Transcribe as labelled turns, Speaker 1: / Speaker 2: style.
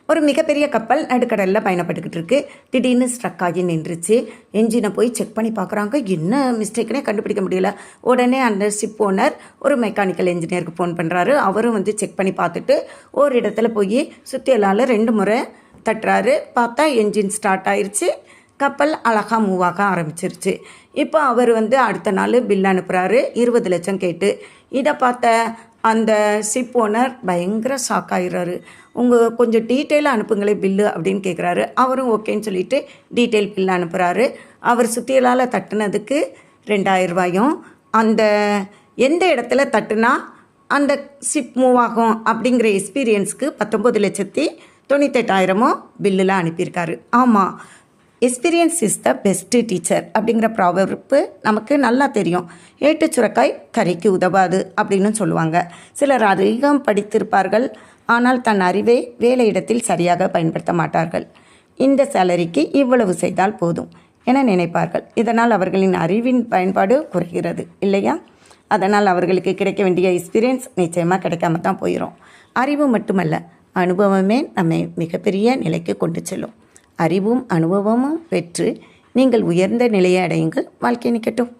Speaker 1: ஒரு மிகப்பெரிய கப்பல் நடுக்கடலில் பயணப்பட்டுக்கிட்டு இருக்கு. திடீர்னு ஸ்ட்ரக் ஆகி நின்றுச்சு. என்ஜினை போய் செக் பண்ணி பார்க்குறாங்க, என்ன மிஸ்டேக்னே கண்டுபிடிக்க முடியல. உடனே அந்த ஷிப் ஓனர் ஒரு மெக்கானிக்கல் இன்ஜினியருக்கு ஃபோன் பண்ணுறாரு. அவரும் வந்து செக் பண்ணி பார்த்துட்டு ஒரு இடத்துல போய் சுற்றியலால் 2 முறை தட்டுறாரு. பார்த்தா என்ஜின் ஸ்டார்ட் ஆயிடுச்சு. கப்பல் அழகாக மூவ் ஆக ஆரம்பிச்சிருச்சு. இப்போ அவர் வந்து அடுத்த நாள் பில் அனுப்புகிறாரு 20 லட்சம் கேட்டு. இதை பார்த்த அந்த ஷிப் ஓனர் பயங்கர ஷாக் ஆகிடுறாரு. உங்கள் கொஞ்சம் டீட்டெயிலாக அனுப்புங்களே பில்லு அப்படின்னு கேட்குறாரு. அவரும் ஓகேன்னு சொல்லிவிட்டு டீட்டெயில் பில்லு அனுப்புகிறாரு. அவர் சுத்தியலால் தட்டுனதுக்கு 2000 ரூபாயும், அந்த எந்த இடத்துல தட்டுனா அந்த ஷிப் மூவ் ஆகும் அப்படிங்கிற எக்ஸ்பீரியன்ஸ்க்கு 19,98,000 பில்லில் அனுப்பியிருக்காரு. ஆமாம், experience is the best teacher அப்படிங்கிற ப்ராவர்ப்பு நமக்கு நல்லா தெரியும். ஏட்டு சுரக்காய் கறிக்கு உதவாது அப்படின்னு சொல்லுவாங்க. சிலர் அதிகம் படித்திருப்பார்கள், ஆனால் தன் அறிவை வேலையிடத்தில் சரியாக பயன்படுத்த மாட்டார்கள். இந்த சேலரிக்கு இவ்வளவு செய்தால் போதும் என நினைப்பார்கள். இதனால் அவர்களின் அறிவின் பயன்பாடு குறைகிறது இல்லையா? அதனால் அவர்களுக்கு கிடைக்க வேண்டிய எக்ஸ்பீரியன்ஸ் நிச்சயமாக கிடைக்காம தான் போயிடும். அறிவு மட்டுமல்ல, அனுபவமே நம்மை மிகப்பெரிய நிலைக்கு கொண்டு செல்லும். அறிவும் அனுபவமும் பெற்று நீங்கள் உயர்ந்த நிலையை அடையுங்கள். வாழ்க்கை நிற்கட்டும்.